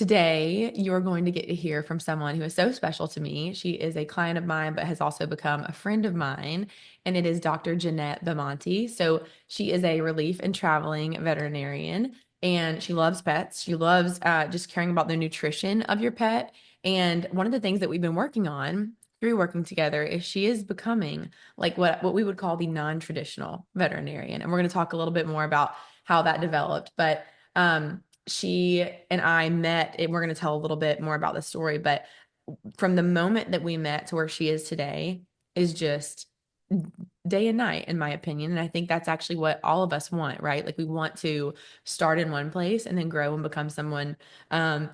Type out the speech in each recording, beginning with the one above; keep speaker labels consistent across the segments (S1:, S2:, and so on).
S1: Today, you're going to get to hear from someone who is so special to me. She is a client of mine, but has also become a friend of mine, and it is Dr. Jeanette Bimonte. So, she is a relief and traveling veterinarian, and she loves pets. She loves just caring about the nutrition of your pet. And one of the things that we've been working on through working together is she is becoming like what we would call the non-traditional veterinarian. And we're going to talk a little bit more about how that developed. But she and I met, and we're going to tell a little bit more about the story, but from the moment that we met to where she is today is just day and night, in my opinion. And I think that's actually what all of us want, right? Like we want to start in one place and then grow and become someone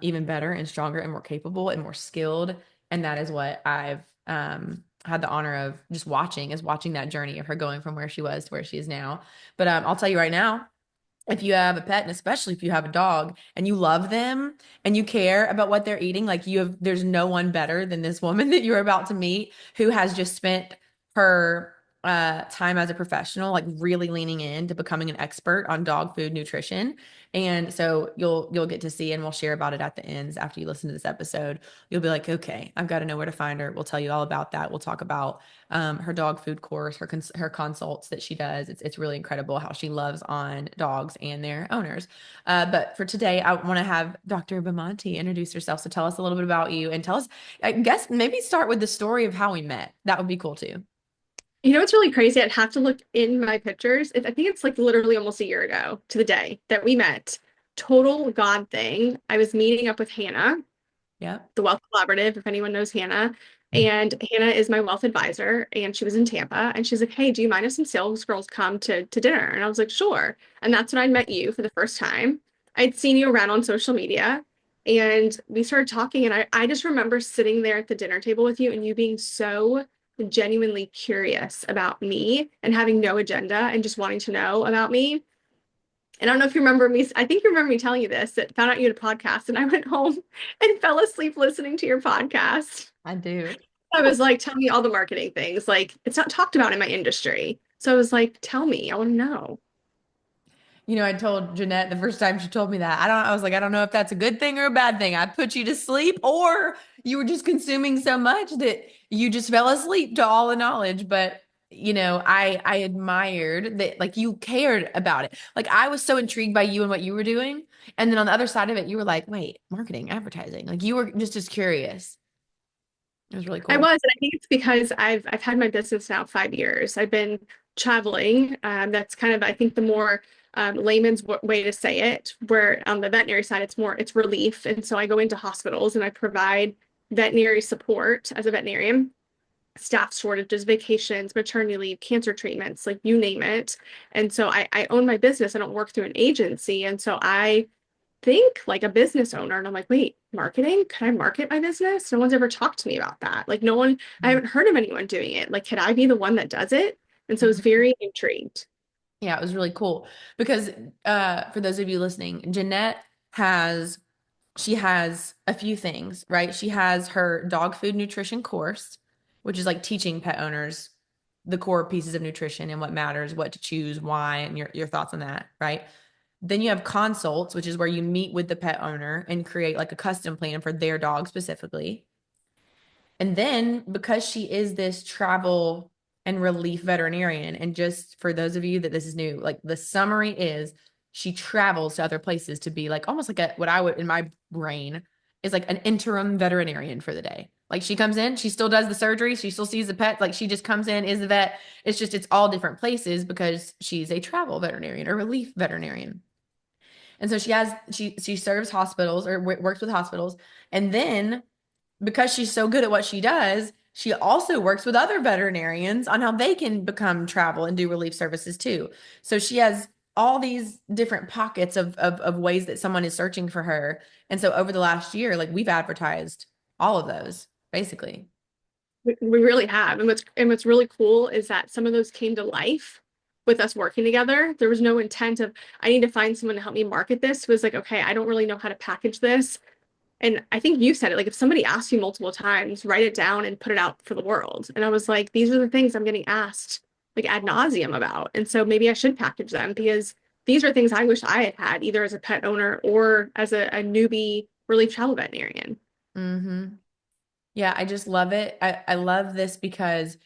S1: even better and stronger and more capable and more skilled. And that is what I've had the honor of just watching, is watching that journey of her going from where she was to where she is now. But I'll tell you right now, if you have a pet, and especially if you have a dog and you love them and you care about what they're eating, like there's no one better than this woman that you're about to meet, who has just spent her time as a professional, like really leaning into becoming an expert on dog food nutrition. And so you'll get to see, and we'll share about it at the ends after you listen to this episode. You'll be like, okay, I've got to know where to find her. We'll tell you all about that. We'll talk about her dog food course, her consults that she does. It's really incredible how she loves on dogs and their owners. But for today, I want to have Dr. Bamonte introduce herself. So tell us a little bit about you, and tell us, I guess maybe start with the story of how we met. That would be cool too.
S2: You know, it's really crazy. I'd have to look in my pictures. I think it's like literally almost a year ago to the day that we met. Total God thing. I was meeting up with Hannah,
S1: Yep.
S2: the Wealth Collaborative, if anyone knows Hannah. And Hannah is my wealth advisor, and she was in Tampa. And she's like, "Hey, do you mind if some sales girls come to dinner?" And I was like, "Sure." And that's when I met you for the first time. I'd seen you around on social media, and we started talking. And I just remember sitting there at the dinner table with you, and you being so genuinely curious about me and having no agenda and just wanting to know about me. And I don't know if you remember me, I think you remember me telling you this, that found out you had a podcast, and I went home and fell asleep listening to your podcast.
S1: I do.
S2: I was like, tell me all the marketing things. Like, it's not talked about in my industry. So I was like, tell me, I want to know.
S1: I told Jeanette the first time she told me that. I was like, I don't know if that's a good thing or a bad thing. I put you to sleep, or you were just consuming so much that you just fell asleep to all the knowledge. But, I admired that, like, you cared about it. Like, I was so intrigued by you and what you were doing. And then on the other side of it, you were like, wait, marketing, advertising. Like, you were just as curious. It was really
S2: I
S1: cool.
S2: was, and I think it's because I've had my business now 5 years. I've been traveling. That's kind of, I think, the more layman's way to say it. Where on the veterinary side, it's relief, and so I go into hospitals and I provide veterinary support as a veterinarian, staff shortages, vacations, maternity leave, cancer treatments, like you name it. And so I own my business. I don't work through an agency, and so I think like a business owner. And I'm like, wait, marketing? Could I market my business? No one's ever talked to me about that. Like, no one, I haven't heard of anyone doing it. Like, could I be the one that does it? And so I was very intrigued.
S1: Yeah, it was really cool because for those of you listening, has she has a few things, right? She has her dog food nutrition course, which is like teaching pet owners the core pieces of nutrition and what matters, what to choose, why, and your thoughts on that, right? Then you have consults, which is where you meet with the pet owner and create like a custom plan for their dog specifically. And then because she is this travel and relief veterinarian, and just for those of you that this is new, like the summary is she travels to other places to be like almost like what I would in my brain is like an interim veterinarian for the day. Like she comes in, she still does the surgery, she still sees the pet, like she just comes in, is the vet. It's all different places because she's a travel veterinarian or relief veterinarian. And so she serves hospitals or works with hospitals. And then because she's so good at what she does, she also works with other veterinarians on how they can become travel and do relief services too. So she has all these different pockets of ways that someone is searching for her. And so over the last year, like we've advertised all of those basically.
S2: We really have. And what's really cool is that some of those came to life with us working together. There was no intent of, I need to find someone to help me market this. It was like, okay, I don't really know how to package this. And I think you said it, like if somebody asks you multiple times, write it down and put it out for the world. And I was like, these are the things I'm getting asked like ad nauseum about. And so maybe I should package them because these are things I wish I had had either as a pet owner or as a newbie relief travel veterinarian.
S1: Mm-hmm. Yeah, I just love it. I love this because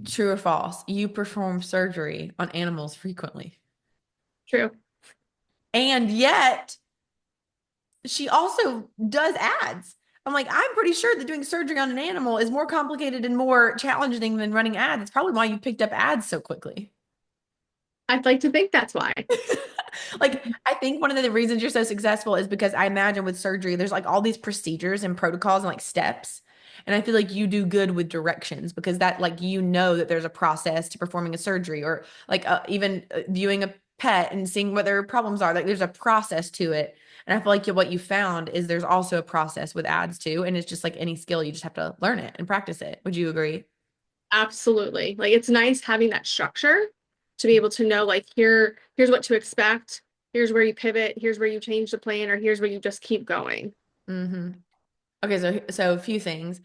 S1: true or false, you perform surgery on animals frequently.
S2: True.
S1: And yet she also does ads. I'm like, I'm pretty sure that doing surgery on an animal is more complicated and more challenging than running ads. It's probably why you picked up ads so quickly.
S2: I'd like to think that's why.
S1: Like, I think one of the reasons you're so successful is because I imagine with surgery, there's like all these procedures and protocols and like steps. And I feel like you do good with directions because that, like, you know that there's a process to performing a surgery or like even viewing a pet and seeing what their problems are. Like, there's a process to it. And I feel like what you found is there's also a process with ads too. And it's just like any skill, you just have to learn it and practice it. Would you agree?
S2: Absolutely. Like it's nice having that structure to be able to know like here's what to expect, here's where you pivot, here's where you change the plan, or here's where you just keep going.
S1: Mm-hmm. Okay, so a few things.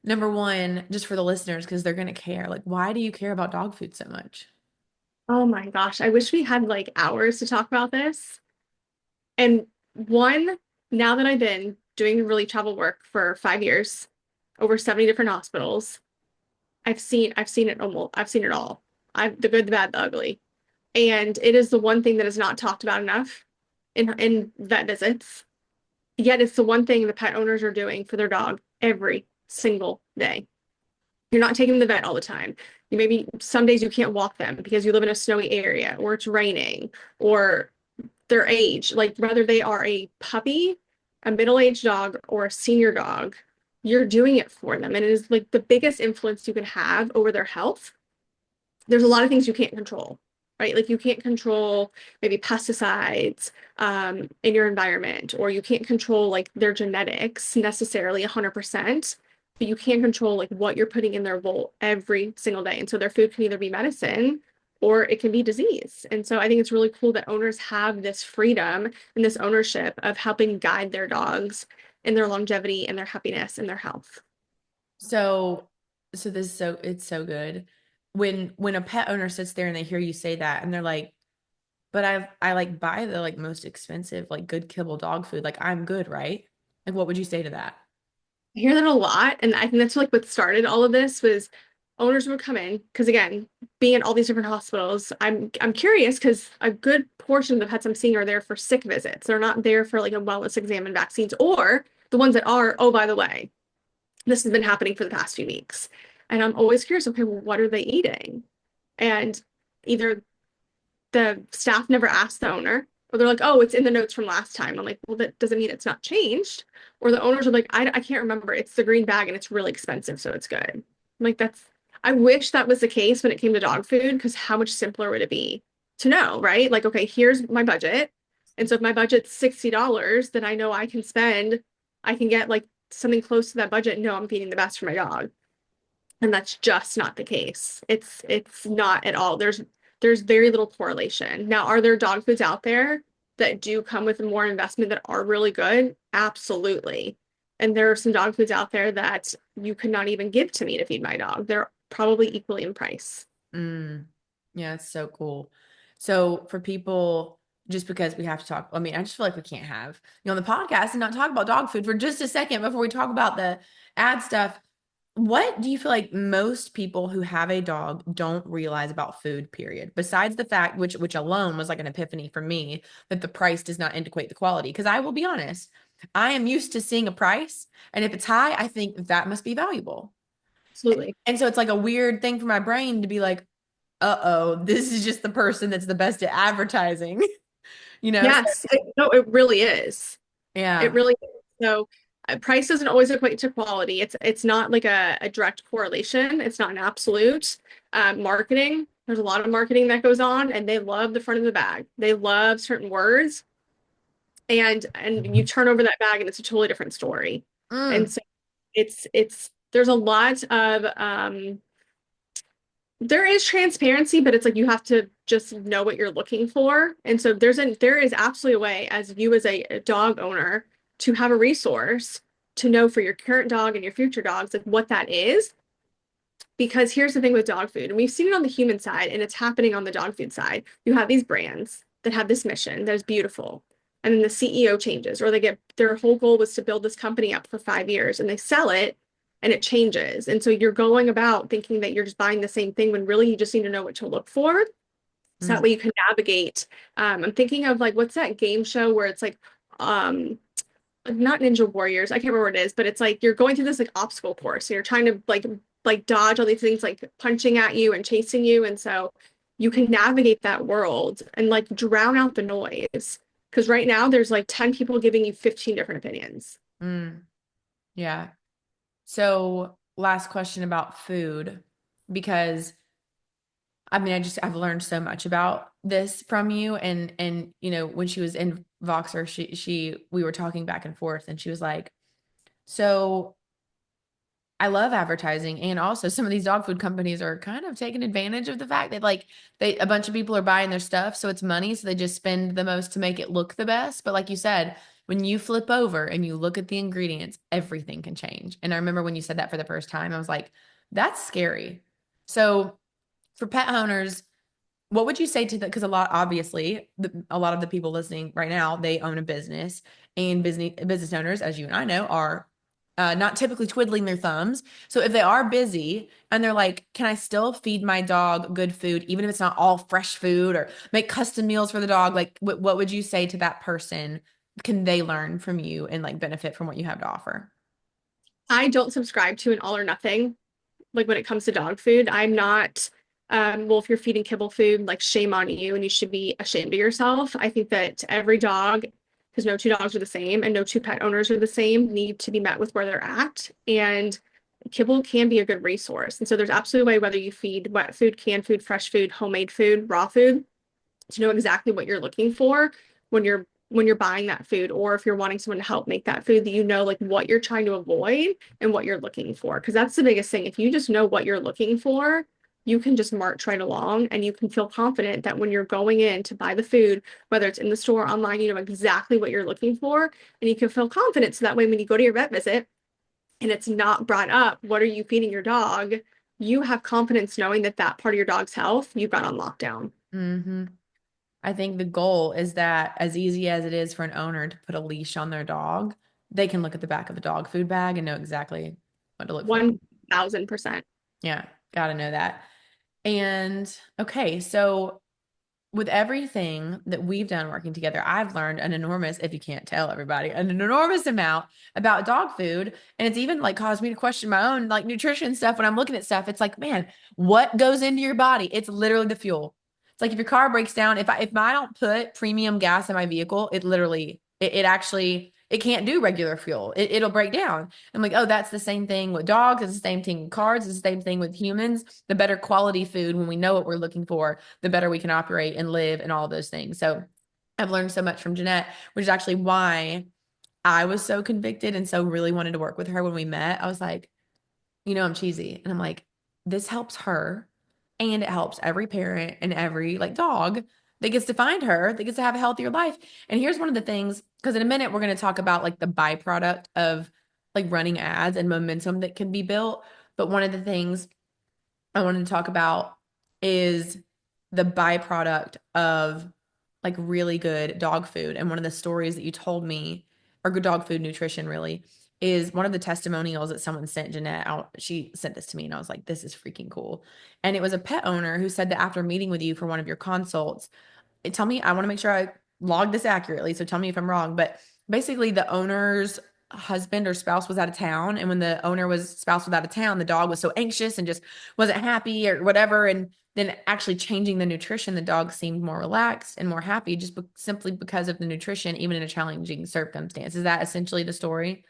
S1: Number one, just for the listeners, because they're gonna care, like, why do you care about dog food so much?
S2: Oh my gosh, I wish we had like hours to talk about this. And one, now that I've been doing really travel work for 5 years, over 70 different hospitals, I've seen it almost I've seen it all. I've the good, the bad, the ugly. And it is the one thing that is not talked about enough in vet visits. Yet it's the one thing the pet owners are doing for their dog every single day. You're not taking them to the vet all the time. You maybe some days you can't walk them because you live in a snowy area or it's raining or their age, like whether they are a puppy, a middle-aged dog, or a senior dog, you're doing it for them. And it is like the biggest influence you can have over their health. There's a lot of things you can't control, right? Like you can't control maybe pesticides in your environment, or you can't control like their genetics necessarily 100%, but you can control like what you're putting in their bowl every single day. And so their food can either be medicine or it can be disease. And so I think it's really cool that owners have this freedom and this ownership of helping guide their dogs in their longevity and their happiness and their health.
S1: So, so this is so it's so good. When a pet owner sits there and they hear you say that and they're like, but I like buy the like most expensive, like good kibble dog food. Like I'm good, right? Like what would you say to that?
S2: I hear that a lot, and I think that's like what started all of this was owners would come in because again, being at all these different hospitals, I'm curious because a good portion of the pets I'm seeing are there for sick visits. They're not there for like a wellness exam and vaccines, or the ones that are, oh, by the way, this has been happening for the past few weeks. And I'm always curious, okay, well, what are they eating? And either the staff never asked the owner, or they're like, oh, it's in the notes from last time. I'm like, well, that doesn't mean it's not changed. Or the owners are like, I can't remember. It's the green bag and it's really expensive, so it's good. I'm like, I wish that was the case when it came to dog food, because how much simpler would it be to know, right? Like, okay, here's my budget. And so if my budget's $60, then I know I can get like something close to that budget. No, I'm feeding the best for my dog. And that's just not the case. It's not at all. There's very little correlation. Now, are there dog foods out there that do come with more investment that are really good? Absolutely. And there are some dog foods out there that you could not even give to me to feed my dog. They're probably equally in price.
S1: Mm, yeah, it's so cool. So for people, just because we have to talk, I mean, I just feel like we can't have you on the podcast and not talk about dog food for just a second before we talk about the ad stuff. What do you feel like most people who have a dog don't realize about food, period? Besides the fact, which alone was like an epiphany for me, that the price does not indicate the quality. Because I will be honest, I am used to seeing a price, and if it's high, I think that must be valuable.
S2: Absolutely.
S1: And so it's like a weird thing for my brain to be like, uh-oh, this is just the person that's the best at advertising, you know? So,
S2: Yes, no, it really is. It
S1: yeah.
S2: really is. So price doesn't always equate to quality. It's not like a direct correlation. It's not an absolute. Marketing, there's a lot of marketing that goes on, and they love the front of the bag. They love certain words, and you turn over that bag, and it's a totally different story. And
S1: Mm,
S2: so it's there's a lot of there is transparency, but it's like you have to just know what you're looking for. And so there is absolutely a way as you as a dog owner to have a resource to know for your current dog and your future dogs like what that is. Because here's the thing with dog food, and we've seen it on the human side, and it's happening on the dog food side. You have these brands that have this mission that is beautiful. and then the CEO changes, or they get their whole goal was to build this company up for 5 years and they sell it and it changes. And so you're going about thinking that you're just buying the same thing when really you just need to know what to look for. So that
S1: Mm.
S2: way you can navigate. I'm thinking of like, what's that game show where it's um, like not Ninja Warriors, I can't remember what it is, but it's like you're going through this like obstacle course. So you're trying to like dodge all these things like punching at you and chasing you. And so you can navigate that world and like drown out the noise. Because right now there's like 10 people giving you 15 different opinions.
S1: Mm. Yeah. So last question about food, because I mean, I've learned so much about this from you. And when she was in Voxer, we were talking back and forth and she was like, so I love advertising, and also some of these dog food companies are kind of taking advantage of the fact that like a bunch of people are buying their stuff, so it's money, so they just spend the most to make it look the best. But like you said, when you flip over and you look at the ingredients, everything can change. And I remember when you said that for the first time, I was like, that's scary. So for pet owners, what would you say to the, because a lot of the people listening right now, they own a business, and business owners, as you and I know, are not typically twiddling their thumbs. So if they are busy and they're like, can I still feed my dog good food, even if it's not all fresh food, or make custom meals for the dog? Like, what would you say to that person? Can they learn from you and like benefit from what you have to offer?
S2: I don't subscribe to an all or nothing. Like when it comes to dog food, I'm not, well, if you're feeding kibble food, like shame on you and you should be ashamed of yourself. I think that every dog, because no two dogs are the same and no two pet owners are the same, need to be met with where they're at. And kibble can be a good resource. And so there's absolutely a way whether you feed wet food, canned food, fresh food, homemade food, raw food, to know exactly what you're looking for when you're buying that food, or if you're wanting someone to help make that food, that you know like what you're trying to avoid and what you're looking for, because that's the biggest thing. If you just know what you're looking for, you can just march right along and you can feel confident that when you're going in to buy the food, whether it's in the store or online, you know exactly what you're looking for, and you can feel confident, so that way when you go to your vet visit and it's not brought up what are you feeding your dog, you have confidence knowing that that part of your dog's health you've got on lockdown.
S1: Hmm. I think the goal is that as easy as it is for an owner to put a leash on their dog, they can look at the back of the dog food bag and know exactly what to look for.
S2: 1000%.
S1: Yeah, got to know that. And okay, so with everything that we've done working together, I've learned an enormous, if you can't tell everybody, an enormous amount about dog food. And it's even like caused me to question my own like nutrition stuff. When I'm looking at stuff, it's like, man, what goes into your body? It's literally the fuel. It's like if your car breaks down, if I don't put premium gas in my vehicle, it actually it can't do regular fuel. It'll break down. I'm like, oh, that's the same thing with dogs. It's the same thing with cars. It's the same thing with humans. The better quality food, when we know what we're looking for, the better we can operate and live and all those things. So I've learned so much from Jeanette, which is actually why I was so convicted and so really wanted to work with her when we met. I was like, I'm cheesy. And I'm like, this helps her, and it helps every parent and every like dog that gets to find her, that gets to have a healthier life. And here's one of the things, because in a minute we're going to talk about like the byproduct of like running ads and momentum that can be built. But one of the things I wanted to talk about is the byproduct of like really good dog food. And one of the stories that you told me, or good dog food nutrition really, is one of the testimonials that someone sent Jeanette out. She sent this to me and I was like, this is freaking cool. And it was a pet owner who said that after meeting with you for one of your consults, tell me, I want to make sure I log this accurately. So tell me if I'm wrong, but basically the owner's husband or spouse was out of town. And when the spouse was out of town, the dog was so anxious and just wasn't happy or whatever. And then actually changing the nutrition, the dog seemed more relaxed and more happy just simply because of the nutrition, even in a challenging circumstance. Is that essentially the story?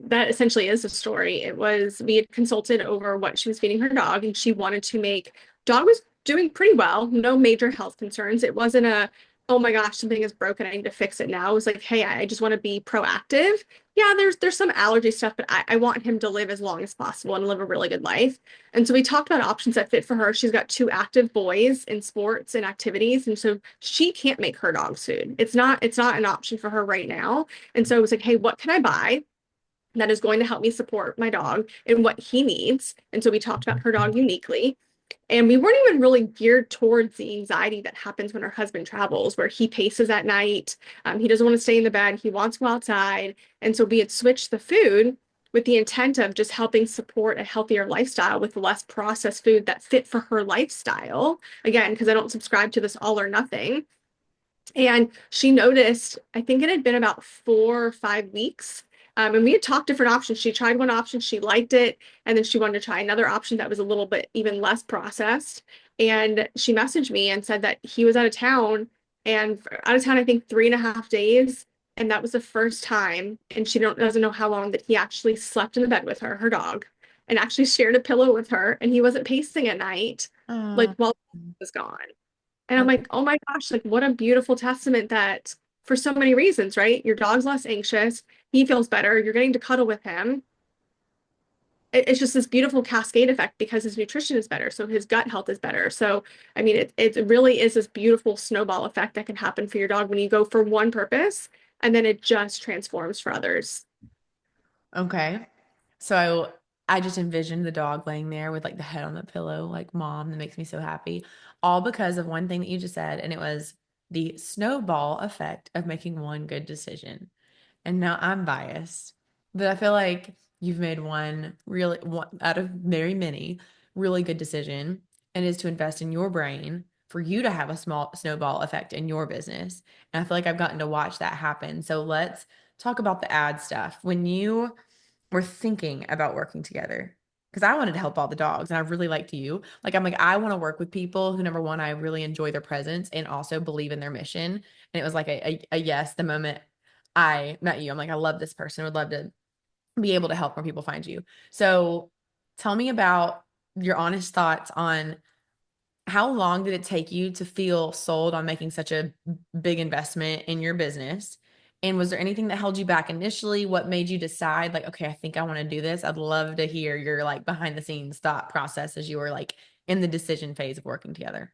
S2: That essentially is the story. It was, we had consulted over what she was feeding her dog, and she wanted to make, dog was doing pretty well, no major health concerns. It wasn't oh my gosh, something is broken, I need to fix it now. It was like, hey, I just want to be proactive. Yeah, there's some allergy stuff, but I want him to live as long as possible and live a really good life. And so we talked about options that fit for her. She's got two active boys in sports and activities, and so she can't make her dog's food. It's not an option for her right now. And so it was like, hey, what can I buy that is going to help me support my dog and what he needs? And so we talked about her dog uniquely. And we weren't even really geared towards the anxiety that happens when our husband travels, where he paces at night. He doesn't want to stay in the bed. He wants to go outside. And so we had switched the food with the intent of just helping support a healthier lifestyle with less processed food that fit for her lifestyle. Again, because I don't subscribe to this all or nothing. And she noticed, I think it had been about 4 or 5 weeks. And we had talked different options. She tried one option, she liked it, and then she wanted to try another option that was a little bit even less processed. And she messaged me and said that he was out of town and out of town, I think 3.5 days. And that was the first time, and she doesn't know how long that he actually slept in the bed with her, her dog, and actually shared a pillow with her. And he wasn't pacing at night, like
S1: Oh,
S2: while he was gone. And I'm
S1: okay.
S2: like, oh my gosh, like what a beautiful testament that for so many reasons, right? Your dog's less anxious, he feels better, you're getting to cuddle with him. It's just this beautiful cascade effect because his nutrition is better, so his gut health is better. So, I mean, it really is this beautiful snowball effect that can happen for your dog when you go for one purpose and then it just transforms for others.
S1: Okay. So I just envisioned the dog laying there with like the head on the pillow, like mom, that makes me so happy. All because of one thing that you just said, and it was the snowball effect of making one good decision. And now I'm biased, but I feel like you've made one out of very many really good decision, and is to invest in your brain for you to have a small snowball effect in your business. And I feel like I've gotten to watch that happen. So let's talk about the ad stuff. When you were thinking about working together, because I wanted to help all the dogs and I really liked you. Like, I'm like, I want to work with people who, number one, I really enjoy their presence and also believe in their mission. And it was like a yes the moment I met you. I'm like, I love this person, would love to be able to help more people find you. So tell me about your honest thoughts on how long did it take you to feel sold on making such a big investment in your business? And was there anything that held you back initially? What made you decide, like, okay, I think I want to do this? I'd love to hear your like behind the scenes thought process as you were like in the decision phase of working together.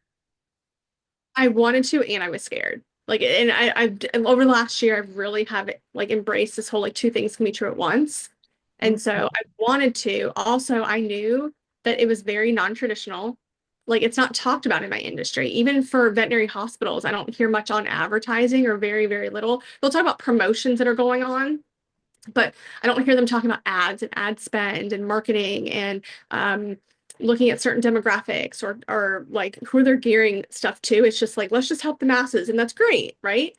S2: I wanted to, and I was scared. Like, and I've over the last year, I've really have like embraced this whole like two things can be true at once. And so I wanted to. Also, I knew that it was very non-traditional. Like, it's not talked about in my industry. Even for veterinary hospitals, I don't hear much on advertising or very, very little. They'll talk about promotions that are going on, but I don't hear them talking about ads and ad spend and marketing and looking at certain demographics or like who they're gearing stuff to. It's just like, let's just help the masses, and that's great, right?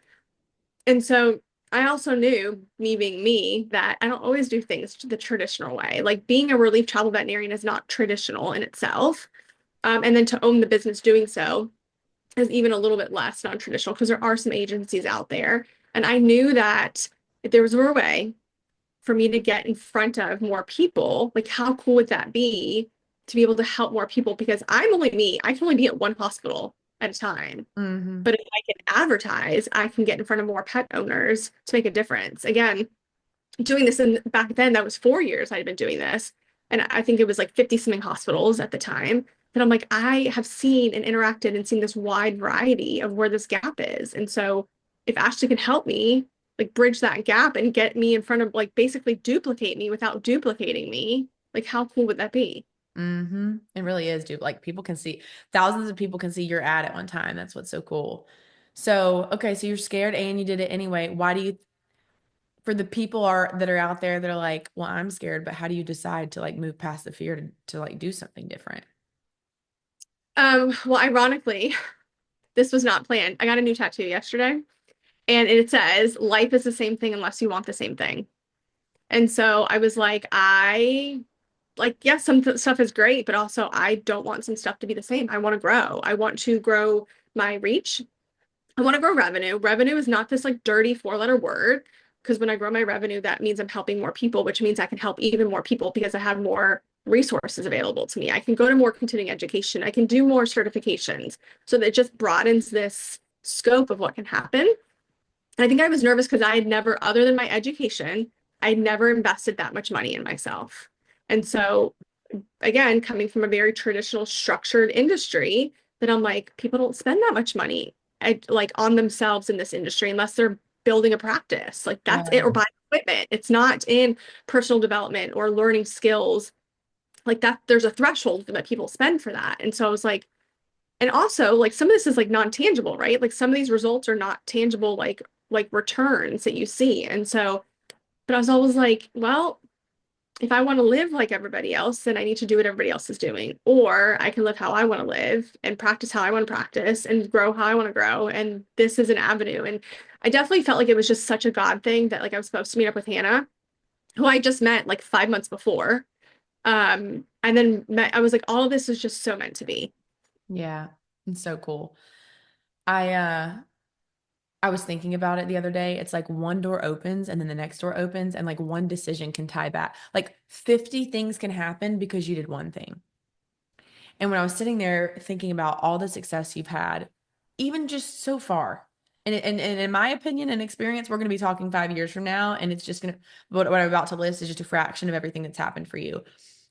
S2: And so I also knew, me being me, that I don't always do things the traditional way. Like being a relief travel veterinarian is not traditional in itself. And then to own the business doing so is even a little bit less non-traditional because there are some agencies out there. And I knew that if there was a way for me to get in front of more people, like how cool would that be to be able to help more people? Because I'm only me, I can only be at one hospital at a time.
S1: Mm-hmm.
S2: But if I can advertise, I can get in front of more pet owners to make a difference. Again, doing this in back then, that was 4 years I'd been doing this. And I think it was like 50 something hospitals at the time. And I'm like, I have seen and interacted and seen this wide variety of where this gap is. And so if Ashley can help me like bridge that gap and get me in front of like basically duplicate me without duplicating me, like how cool would that be?
S1: Mm-hmm. It really is, dude. Like people can see, thousands of people can see your ad at one time. That's what's so cool. So, okay, so you're scared and you did it anyway. Why do you, for the people are that are out there that are like, well, I'm scared, but how do you decide to like move past the fear to like do something different?
S2: Well, ironically, this was not planned. I got a new tattoo yesterday and it says, life is the same thing unless you want the same thing. And so I was like, yes, some stuff is great, but also I don't want some stuff to be the same. I want to grow. I want to grow my reach. I want to grow revenue. Revenue is not this like dirty four-letter word because when I grow my revenue, that means I'm helping more people, which means I can help even more people because I have more resources available to me. I can go to more continuing education. I can do more certifications. So that it just broadens this scope of what can happen. And I think I was nervous because I had never, other than my education, I'd never invested that much money in myself. And so, again, coming from a very traditional structured industry, that I'm like, people don't spend that much money like on themselves in this industry unless they're building a practice. Like that's it,
S1: Right.
S2: or buying equipment. It's not in personal development or learning skills Like that, there's a threshold that people spend for that. And so I was like, and also like some of this is like non-tangible, right? Like some of these results are not tangible, like returns that you see. And so, but I was always like, well, if I want to live like everybody else, then I need to do what everybody else is doing. Or I can live how I want to live and practice how I want to practice and grow how I want to grow. And this is an avenue. And I definitely felt like it was just such a God thing that like I was supposed to meet up with Hannah, who I just met like 5 months before. And then I was like, all of this is just so meant to be.
S1: Yeah, it's so cool. I uh I was thinking about it the other day. It's like one door opens and then the next door opens and like one decision can tie back. Like 50 things can happen because you did one thing. And when I was sitting there thinking about all the success you've had, even just so far, and in my opinion and experience, we're going to be talking 5 years from now, and it's just going to, what I'm about to list is just a fraction of everything that's happened for you.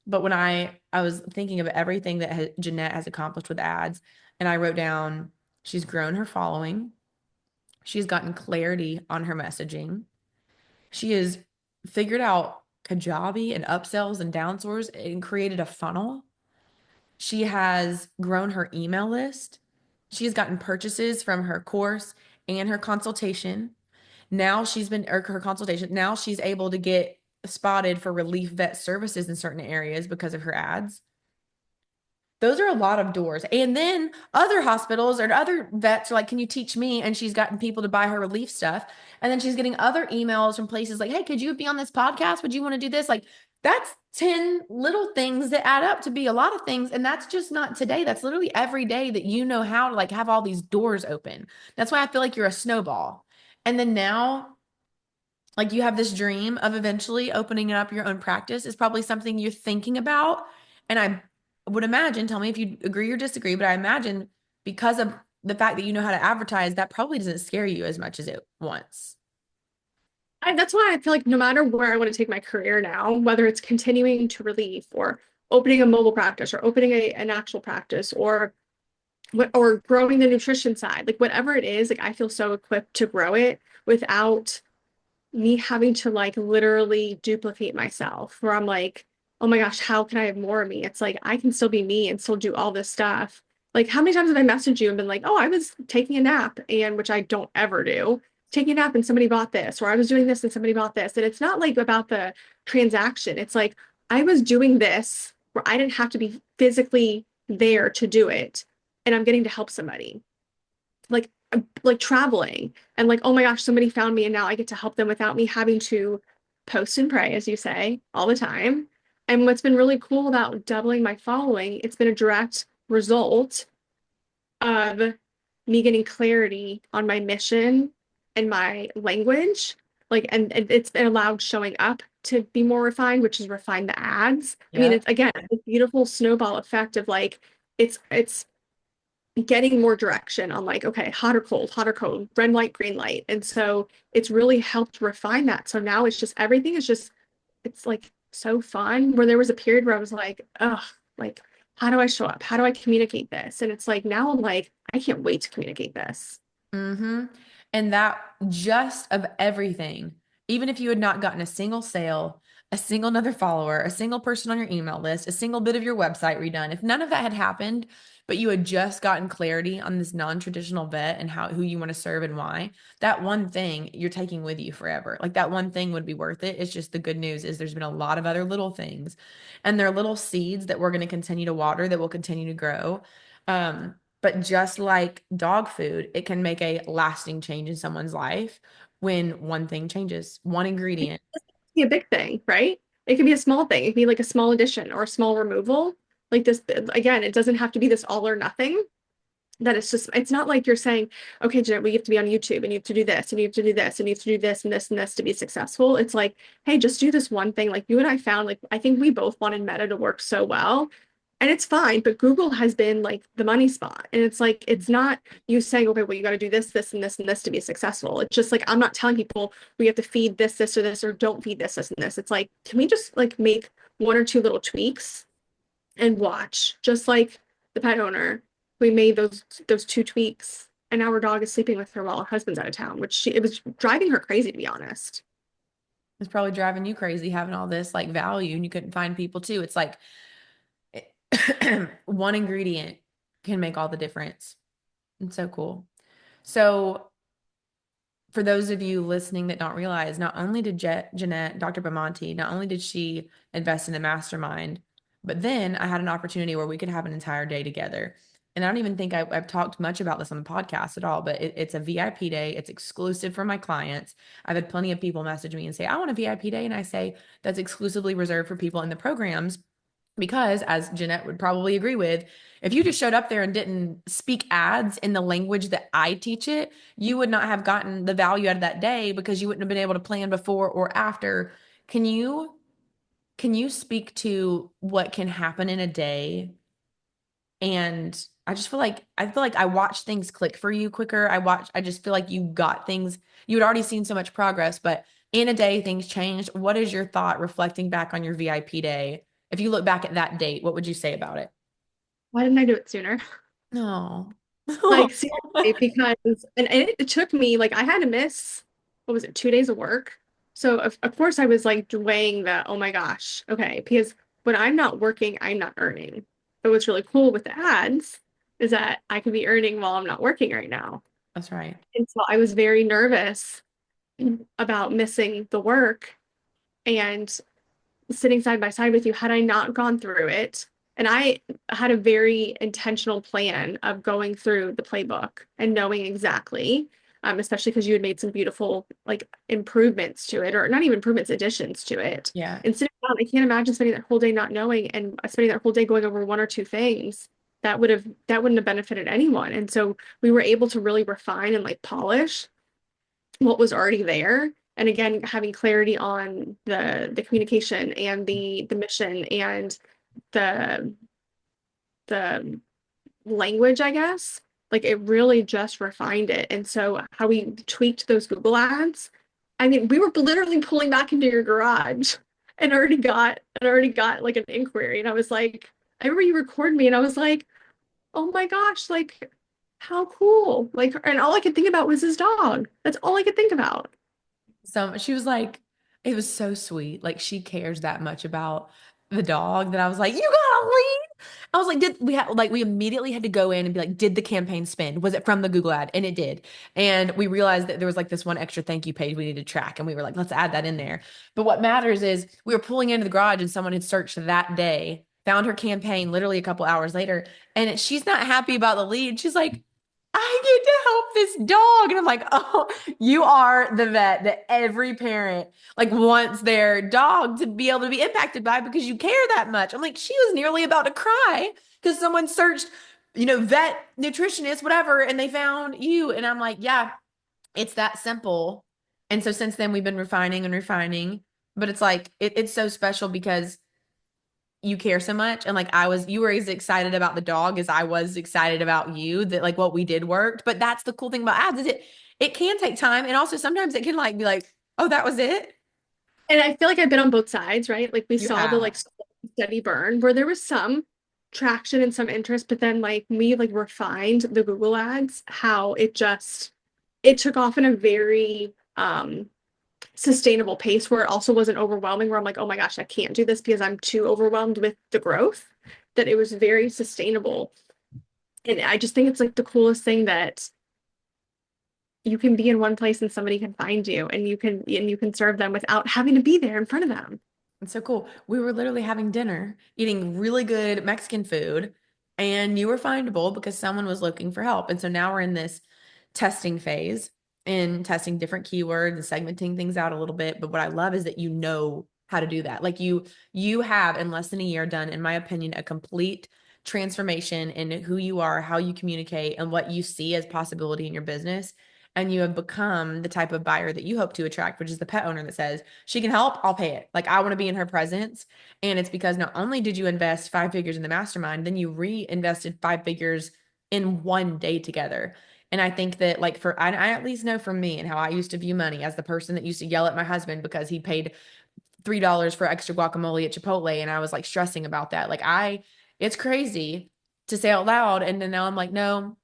S1: But when I was thinking of everything that Jeanette has accomplished with ads, and I wrote down, she's grown her following, she's gotten clarity on her messaging, she has figured out Kajabi and upsells and downsours and created a funnel. She has grown her email list. She has gotten purchases from her course and her consultation. Now she's been, or her consultation, now she's able to get spotted for relief vet services in certain areas because of her ads. Those are a lot of doors. And then other hospitals or other vets are like, can you teach me? And she's gotten people to buy her relief stuff. And then she's getting other emails from places like, hey, could you be on this podcast? Would you want to do this? Like, that's 10 little things that add up to be a lot of things. And that's just not today. That's literally every day that you know how to like have all these doors open. That's why I feel like you're a snowball. And then now, like you have this dream of eventually opening up your own practice is probably something you're thinking about. And I would imagine, tell me if you agree or disagree, but I imagine because of the fact that you know how to advertise, that probably doesn't scare you as much as it once.
S2: That's why I feel like no matter where I want to take my career now, whether it's continuing to relief or opening a mobile practice or opening an actual practice or growing the nutrition side, like whatever it is, like I feel so equipped to grow it without me having to like literally duplicate myself where I'm like, oh my gosh, how can I have more of me? It's like I can still be me and still do all this stuff. Like how many times have I messaged you and been like, oh, I was taking a nap and which I don't ever do, taking a nap and somebody bought this, or I was doing this and somebody bought this. And it's not like about the transaction. It's like I was doing this where I didn't have to be physically there to do it. And I'm getting to help somebody like traveling and like, oh my gosh, somebody found me and now I get to help them without me having to post and pray, as you say, all the time. And what's been really cool about doubling my following, it's been a direct result of me getting clarity on my mission and my language. Like, and it's been allowed showing up to be more refined, which is refine the ads. I mean,
S1: Yeah.
S2: it's again a beautiful snowball effect of like it's getting more direction on like, okay, hot or cold, red light, green light. And so it's really helped refine that. So now it's just everything is just it's like so fun. Where there was a period where I was like, oh, like how do I show up? How do I communicate this? And it's like now I'm like, I can't wait to communicate this.
S1: Mm-hmm. And that just of everything, even if you had not gotten a single sale, a single another follower, a single person on your email list, a single bit of your website redone, if none of that had happened, but you had just gotten clarity on this non-traditional vet and how who you want to serve and why, that one thing you're taking with you forever. Like that one thing would be worth it. It's just the good news is there's been a lot of other little things, and they're little seeds that we're going to continue to water that will continue to grow. But just like dog food, it can make a lasting change in someone's life when one thing changes, one ingredient.
S2: Be a big thing, right? It could be a small thing. It could be like a small addition or a small removal. Like this, again, it doesn't have to be this all or nothing. That it's just, it's not like you're saying, okay, Jeanette, we have to be on YouTube and you have to do this and you have to do this and you have to do this and this and this to be successful. It's like, hey, just do this one thing. Like you and I found, like, I think we both wanted Meta to work so well. And it's fine, but Google has been like the money spot. And it's like, it's not you saying, okay, well, you got to do this, this, and this, and this to be successful. It's just like, I'm not telling people we have to feed this, or don't feed this, and this. It's like, can we just like make one or two little tweaks and watch? Just like the pet owner, we made those two tweaks, and now her dog is sleeping with her while her husband's out of town, it was driving her crazy, to be honest.
S1: It's probably driving you crazy having all this like value and you couldn't find people too. It's like One ingredient can make all the difference. It's so cool. So, for those of you listening that don't realize, not only did Jeanette, Dr. Bimonte, not only did she invest in the mastermind, but then I had an opportunity where we could have an entire day together. And I don't even think I've talked much about this on the podcast at all, but it's a VIP day. It's exclusive for my clients. I've had plenty of people message me and say, I want a VIP day. And I say, that's exclusively reserved for people in the programs. Because, as Jeanette would probably agree with, if you just showed up there and didn't speak ads in the language that I teach it, you would not have gotten the value out of that day because you wouldn't have been able to plan before or after. Can you speak to what can happen in a day? And I feel like I watch things click for you quicker. I just feel like you got things, you had already seen so much progress, but in a day things changed. What is your thought reflecting back on your VIP day? If you look back at that date, what would you say about it?
S2: Why didn't I do it sooner?
S1: No.
S2: Like seriously, because and it took me like I had to miss what was it, 2 days of work. So of course I was like weighing that, oh my gosh, okay, because when I'm not working, I'm not earning. But what's really cool with the ads is that I could be earning while I'm not working right now.
S1: That's right.
S2: And so I was very nervous about missing the work and sitting side by side with you had I not gone through it. And I had a very intentional plan of going through the playbook and knowing exactly, especially because you had made some beautiful like improvements to it, or not even improvements, additions to it.
S1: Yeah.
S2: And sitting down, I can't imagine spending that whole day not knowing and spending that whole day going over one or two things that wouldn't have benefited anyone. And so we were able to really refine and like polish what was already there. And again, having clarity on the communication and the mission and the the language, I guess. Like it really just refined it. And so how we tweaked those Google ads, I mean, we were literally pulling back into your garage and already got like an inquiry. And I was like, I remember you recorded me and I was like, oh my gosh, like how cool. Like, and all I could think about was his dog. That's all I could think about.
S1: So she was like, it was so sweet. Like she cares that much about the dog that I was like, you gotta leave. I was like, did we have like we immediately had to go in and be like, did the campaign spend? Was it from the Google ad? And it did. And we realized that there was like this one extra thank you page we needed to track. And we were like, let's add that in there. But what matters is we were pulling into the garage and someone had searched that day, found her campaign literally a couple hours later, and she's not happy about the lead. She's like, I get to help this dog. And I'm like, oh, you are the vet that every parent like wants their dog to be able to be impacted by because you care that much. I'm like, she was nearly about to cry because someone searched, vet, nutritionist, whatever, and they found you. And I'm like, yeah, it's that simple. And so since then we've been refining and refining, but it's like it's so special because you care so much. And like you were as excited about the dog as I was excited about you that like what we did worked. But that's the cool thing about ads is it can take time. And also sometimes it can like be like, oh, that was it.
S2: And I feel like I've been on both sides, right? Like we
S1: You
S2: saw the
S1: have.
S2: like steady burn where there was some traction and some interest, but then like we like refined the Google ads, how it took off in a very sustainable pace where it also wasn't overwhelming, where I'm like, oh my gosh, I can't do this because I'm too overwhelmed with the growth, that it was very sustainable. And I just think it's like the coolest thing that you can be in one place and somebody can find you and you can serve them without having to be there in front of them.
S1: It's so cool. We were literally having dinner, eating really good Mexican food, and you were findable because someone was looking for help. And so now we're in this testing phase and testing different keywords and segmenting things out a little bit. But what I love is that you know how to do that. Like you have in less than a year done, in my opinion, a complete transformation in who you are, how you communicate, and what you see as possibility in your business. And you have become the type of buyer that you hope to attract, which is the pet owner that says, she can help, I'll pay it. Like I want to be in her presence. And it's because not only did you invest 5 figures in the mastermind, then you reinvested 5 figures in one day together. And I think that like I at least know from me and how I used to view money as the person that used to yell at my husband because he paid $3 for extra guacamole at Chipotle. And I was like stressing about that. It's crazy to say out loud. And then now I'm like, no,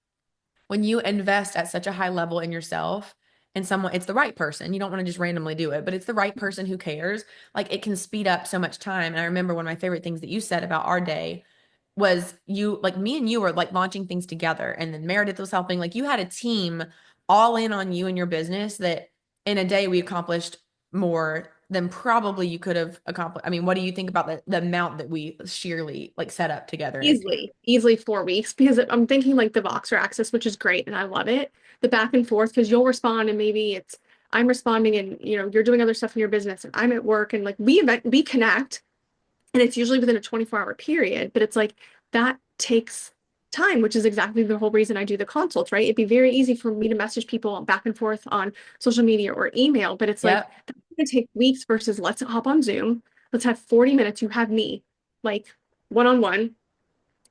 S1: when you invest at such a high level in yourself and someone, it's the right person. You don't want to just randomly do it, but it's the right person who cares. Like it can speed up so much time. And I remember one of my favorite things that you said about our day. was you, like me and you were like launching things together, and then Meredith was helping. Like you had a team all in on you and your business that in a day we accomplished more than probably you could have accomplished. I mean, what do you think about the amount that we sheerly like set up together in a day?
S2: Easily 4 weeks because I'm thinking like the Voxer access, which is great and I love it. The back and forth because you'll respond and maybe it's I'm responding and you're doing other stuff in your business and I'm at work and like we connect and it's usually within a 24-hour period, but it's like that takes time, which is exactly the whole reason I do the consults, right? It'd be very easy for me to message people back and forth on social media or email, but it's like
S1: Yep.
S2: that's gonna take weeks versus let's hop on Zoom. Let's have 40 minutes. You have me like one-on-one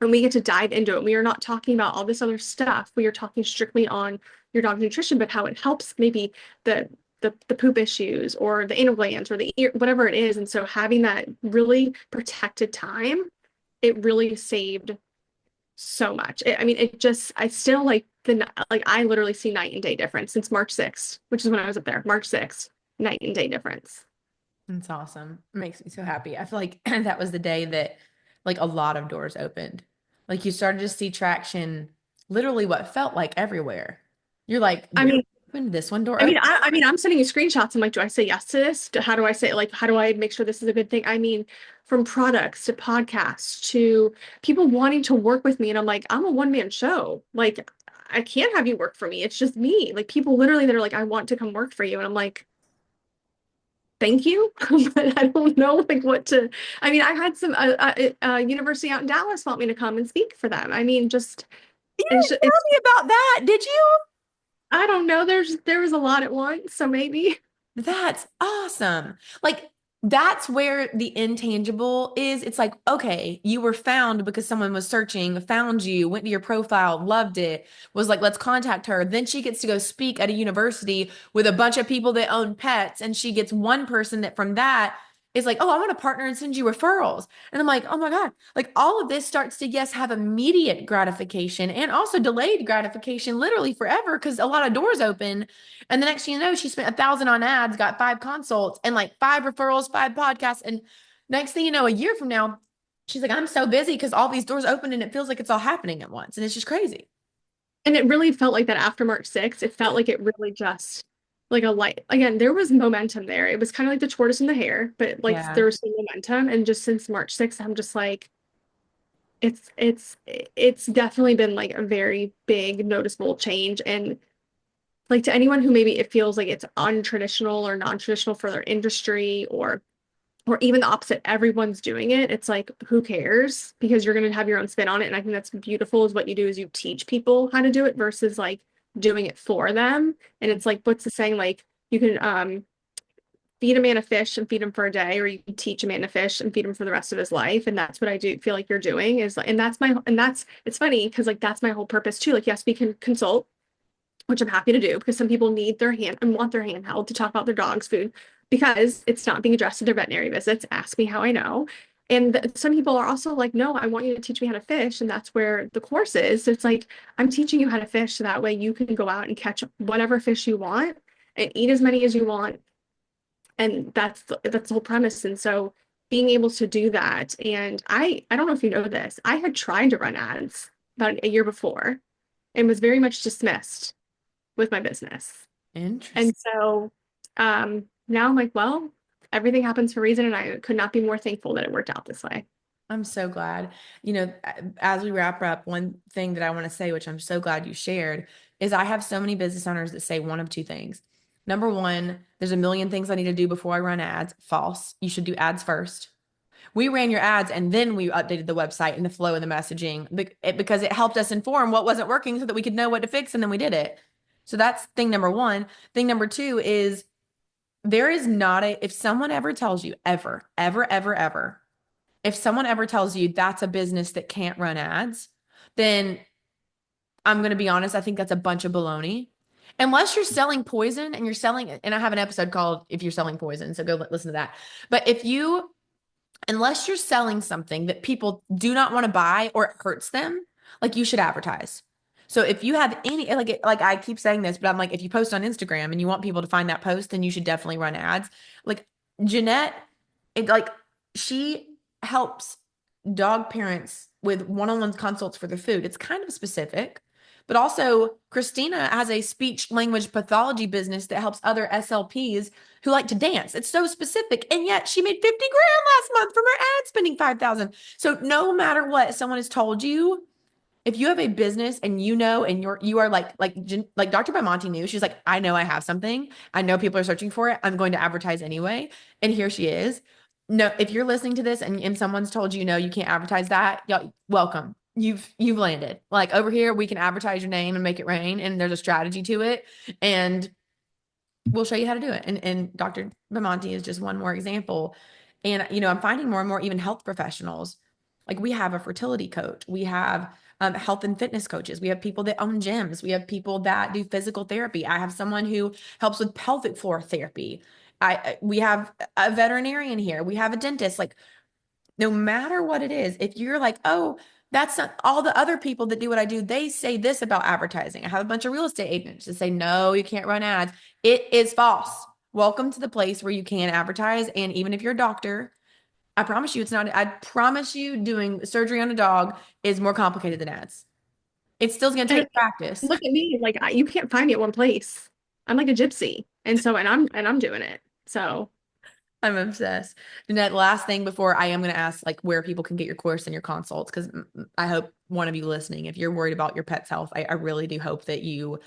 S2: and we get to dive into it. We are not talking about all this other stuff. We are talking strictly on your dog's nutrition, but how it helps maybe the the poop issues or the anal glands or the ear, whatever it is. And so having that really protected time, it really saved so much. I mean, it just I still like I literally see night and day difference since March 6th, which is when I was up there. March 6th, night and day difference.
S1: It's awesome. It makes me so happy. I feel like that was the day that like a lot of doors opened. Like you started to see traction literally what felt like everywhere. You're like,
S2: I
S1: door
S2: mean,
S1: open, this one door
S2: I mean,
S1: open.
S2: I mean, I'm sending you screenshots. I'm like, do I say yes to this? How do I say like, how do I make sure this is a good thing? I mean, from products to podcasts to people wanting to work with me, and I'm like, I'm a one man show. Like, I can't have you work for me. It's just me. Like people literally that are like, I want to come work for you, and I'm like, thank you, but I don't know like what to. I mean, I had some university out in Dallas want me to come and speak for them. I mean, just
S1: You didn't
S2: it's
S1: tell me about that, did you?
S2: I don't know. There was a lot at once, so maybe.
S1: That's awesome. Like, that's where the intangible is. It's like, okay, you were found because someone was searching, found you, went to your profile, loved it, was like, let's contact her. Then she gets to go speak at a university with a bunch of people that own pets. And she gets one person that from that is like, oh, I want to partner and send you referrals. And I'm like, oh my God. Like, all of this starts to, yes, have immediate gratification and also delayed gratification, literally forever, because a lot of doors open and the next thing you know, she spent 1,000 on ads, got 5 consults, and like 5 referrals, 5 podcasts. And next thing you know, a year from now, she's like, I'm so busy because all these doors open and it feels like it's all happening at once. And it's just crazy.
S2: And it really felt like that after March 6th. It felt like it really just like a light. Again, there was momentum there. It was kind of like the tortoise and the hare, but like
S1: Yeah.
S2: there was some momentum. And just since March 6th, I'm just like, it's definitely been like a very big noticeable change. And like to anyone who maybe it feels like it's untraditional or non-traditional for their industry or even the opposite, everyone's doing it. It's like, who cares? Because you're going to have your own spin on it. And I think that's beautiful is what you do is you teach people how to do it versus like doing it for them. And it's like, what's the saying? Like you can feed a man a fish and feed him for a day, or you can teach a man to fish and feed him for the rest of his life. And that's what I do feel like you're doing is, and that's, it's funny because like, that's my whole purpose too. Like, yes, we can consult, which I'm happy to do because some people need their hand and want their hand held to talk about their dog's food because it's not being addressed at their veterinary visits. Ask me how I know. And some people are also like, no, I want you to teach me how to fish. And that's where the course is. So it's like, I'm teaching you how to fish so that way you can go out and catch whatever fish you want and eat as many as you want. And that's the whole premise. And so being able to do that. And I don't know if you know this, I had tried to run ads about a year before and was very much dismissed with my business. And
S1: Interesting.
S2: so now I'm like, well, everything happens for a reason, and I could not be more thankful that it worked out this way.
S1: I'm so glad. As we wrap up, one thing that I want to say, which I'm so glad you shared, is I have so many business owners that say one of two things. Number one, there's a million things I need to do before I run ads. False. You should do ads first. We ran your ads and then we updated the website and the flow and the messaging because it helped us inform what wasn't working so that we could know what to fix and then we did it. So that's thing number one. Thing number two is there is not if someone ever tells you, ever, ever, ever, ever, if someone ever tells you that's a business that can't run ads, then I'm going to be honest, I think that's a bunch of baloney. Unless you're selling poison and you're selling, and I have an episode called If You're Selling Poison, so go listen to that. But unless you're selling something that people do not want to buy or it hurts them, like you should advertise. So if you have any, like I keep saying this, but I'm like, if you post on Instagram and you want people to find that post, then you should definitely run ads. Like Jeanette, like she helps. dog parents with one-on-one consults for the food. It's kind of specific, but also Christina has a speech language pathology business that helps other SLPs who like to dance. It's so specific, and yet she made 50 grand last month from her ad spending 5,000. So no matter what someone has told you, if you have a business and you know, and you are like Dr. Bimonte knew, she's like, I know I have something. I know people are searching for it. I'm going to advertise anyway. And here she is. No, if you're listening to this and someone's told you no, you can't advertise that, y'all, welcome. You've landed. Like over here, we can advertise your name and make it rain, and there's a strategy to it. And we'll show you how to do it. And Dr. Bimonte is just one more example. And I'm finding more and more even health professionals. Like we have a fertility coach, we have health and fitness coaches, we have people that own gyms, we have people that do physical therapy. I have someone who helps with pelvic floor therapy. We have a veterinarian here. We have a dentist. Like no matter what it is, if you're like, oh, that's not all the other people that do what I do, they say this about advertising. I have a bunch of real estate agents that say, no, you can't run ads. It is false. Welcome to the place where you can advertise. And even if you're a doctor, I promise you it's not, I promise you doing surgery on a dog is more complicated than ads. It's still going to
S2: And
S1: take practice.
S2: look at me, like you can't find me at one place. I'm like a gypsy. And I'm doing it. So
S1: I'm obsessed. Jeanette, last thing before I am going to ask like where people can get your course and your consults, because I hope one of you listening, if you're worried about your pet's health, I really do hope that you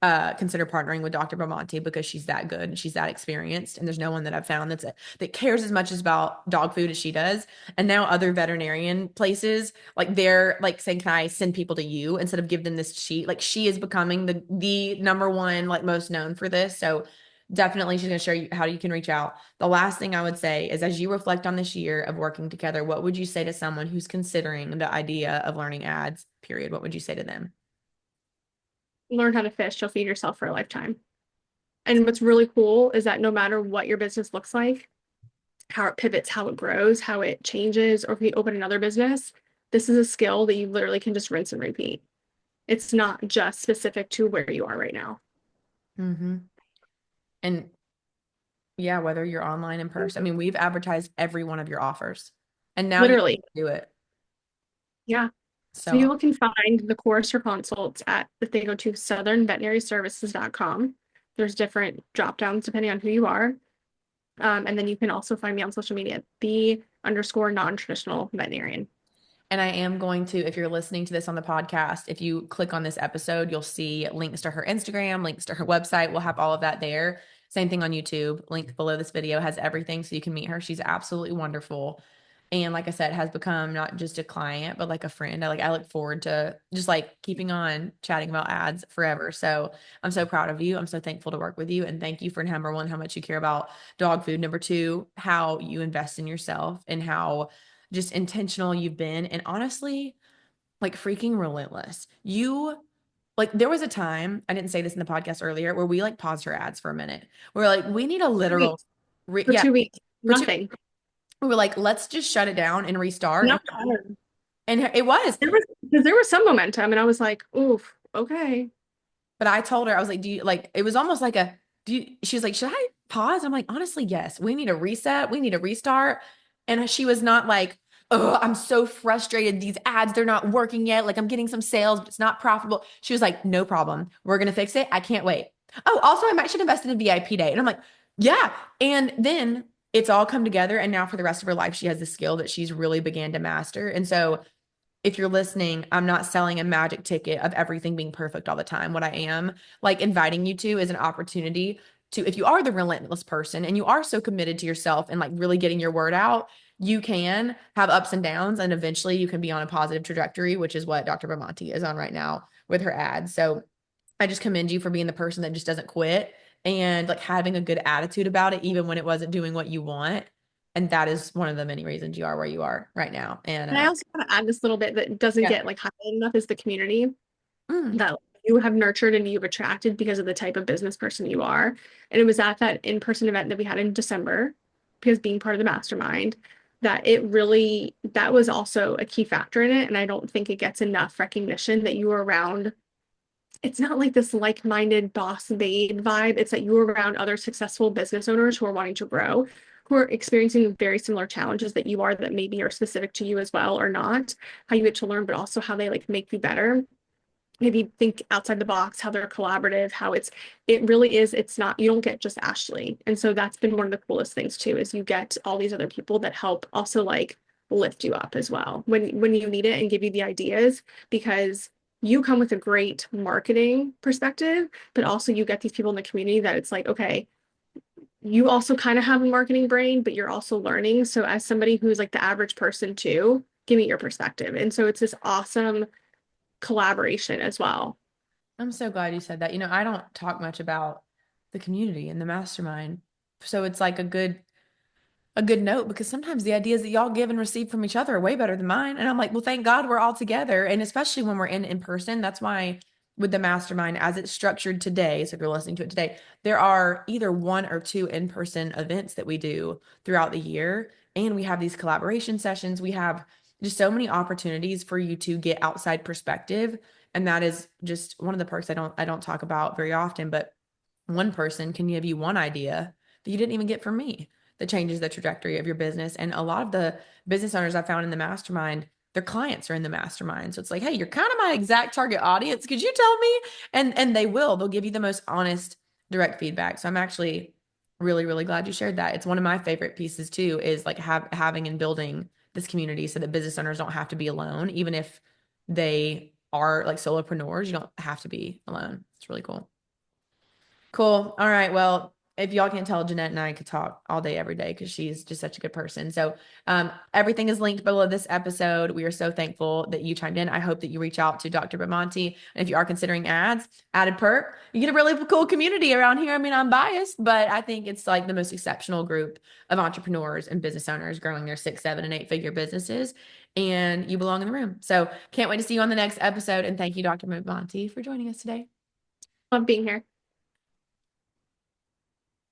S1: consider partnering with Dr. Bimonte because she's that good and she's that experienced. And there's no one that I've found that cares as much as about dog food as she does. And now other veterinarian places, like they're like saying, can I send people to you instead of give them this sheet? Like she is becoming the number one, like most known for this. So definitely she's going to show you how you can reach out. The last thing I would say is as you reflect on this year of working together, what would you say to someone who's considering the idea of learning ads, period? What would you say to them?
S2: learn how to fish, you'll feed yourself for a lifetime. And what's really cool is that no matter what your business looks like, how it pivots, how it grows, how it changes, or if you open another business, this is a skill that you literally can just rinse and repeat. It's not just specific to where you are right now.
S1: Mm-hmm. And yeah, whether you're online in person. I mean, we've advertised every one of your offers, and now you
S2: Literally.
S1: do it.
S2: Yeah. So
S1: So,
S2: people can find the course or consults at if they go to southernveterinaryservices.com. There's different drop downs depending on who you are. And then you can also find me on social media, the_non-traditional veterinarian.
S1: and I am going to, if you're listening to this on the podcast, if you click on this episode, you'll see links to her Instagram, links to her website. We'll have all of that there. Same thing on YouTube. Link below this video has everything so you can meet her. She's absolutely wonderful. And like I said, has become not just a client, but like a friend. I look forward to just like keeping on chatting about ads forever. So I'm so proud of you. I'm so thankful to work with you. And thank you for number one, how much you care about dog food. Number two, how you invest in yourself and how just intentional you've been. And honestly, like freaking relentless. You like there was a time, I didn't say this in the podcast earlier, where we like paused her ads for a minute. We're like, we need a literal
S2: Weeks. For
S1: yeah,
S2: 2 weeks,
S1: for two
S2: nothing.
S1: we were like, let's just shut it down and restart.
S2: Not hard.
S1: And it was.
S2: There was some momentum, and I was like, oof, okay.
S1: But I told her, I was like, do you like it was almost like a do you she was like, should I pause? I'm like, honestly, yes. We need a reset. We need a restart. And she was not like, oh, I'm so frustrated. These ads, they're not working yet. Like I'm getting some sales, but it's not profitable. She was like, no problem. We're gonna fix it. I can't wait. Oh, also, I might should invest in a VIP day. And I'm like, yeah. And then it's all come together. And now for the rest of her life, she has the skill that she's really began to master. And so if you're listening, I'm not selling a magic ticket of everything being perfect all the time. What I am like inviting you to is an opportunity to, if you are the relentless person and you are so committed to yourself and like really getting your word out, you can have ups and downs and eventually you can be on a positive trajectory, which is what Dr. Bimonte is on right now with her ads. So I just commend you for being the person that just doesn't quit and like having a good attitude about it, even when it wasn't doing what you want. And that is one of the many reasons you are where you are right now. And
S2: And I also want to add this little bit that doesn't
S1: yeah.
S2: get like highlighted enough is the community
S1: Mm.
S2: that you have nurtured and you've attracted because of the type of business person you are. And it was at that in-person event that we had in December, because being part of the mastermind, that was also a key factor in it. And I don't think it gets enough recognition that you were around. It's not like this like-minded boss babe vibe. It's that you were around other successful business owners who are wanting to grow, who are experiencing very similar challenges that you are that maybe are specific to you as well or not, how you get to learn, but also how they like make you better. Maybe think outside the box, how they're collaborative, how it really is, it's not, you don't get just Ashley. And so that's been one of the coolest things too, is you get all these other people that help also like lift you up as well when you need it and give you the ideas because you come with a great marketing perspective, but also you get these people in the community that it's like, okay, you also kind of have a marketing brain, but you're also learning. So as somebody who's like the average person too, give me your perspective. And so it's this awesome collaboration as well.
S1: I'm so glad you said that. I don't talk much about the community and the mastermind. So it's like a good note because sometimes the ideas that y'all give and receive from each other are way better than mine. And I'm like, well, thank God we're all together. And especially when we're in person, that's why with the mastermind as it's structured today, so if you're listening to it today, there are either one or two in-person events that we do throughout the year. And we have these collaboration sessions. We have just so many opportunities for you to get outside perspective. And that is just one of the perks I don't talk about very often, but one person can give you one idea that you didn't even get from me that changes the trajectory of your business. And a lot of the business owners I found in the mastermind, their clients are in the mastermind. So it's like, hey, you're kind of my exact target audience. Could you tell me? And they'll give you the most honest, direct feedback. So I'm actually really, really glad you shared that. It's one of my favorite pieces too, is like having and building this community so that business owners don't have to be alone, even if they are like solopreneurs, you don't have to be alone. It's really cool. Cool. All right. Well, if y'all can't tell, Jeanette and I could talk all day, every day because she's just such a good person. So, everything is linked below this episode. We are so thankful that you chimed in. I hope that you reach out to Dr. Bimonte. And if you are considering added perk, you get a really cool community around here. I mean, I'm biased, but I think it's like the most exceptional group of entrepreneurs and business owners growing their 6, 7, and 8-figure businesses. And you belong in the room. So, can't wait to see you on the next episode. And thank you, Dr. Bimonte, for joining us today.
S2: Love being here.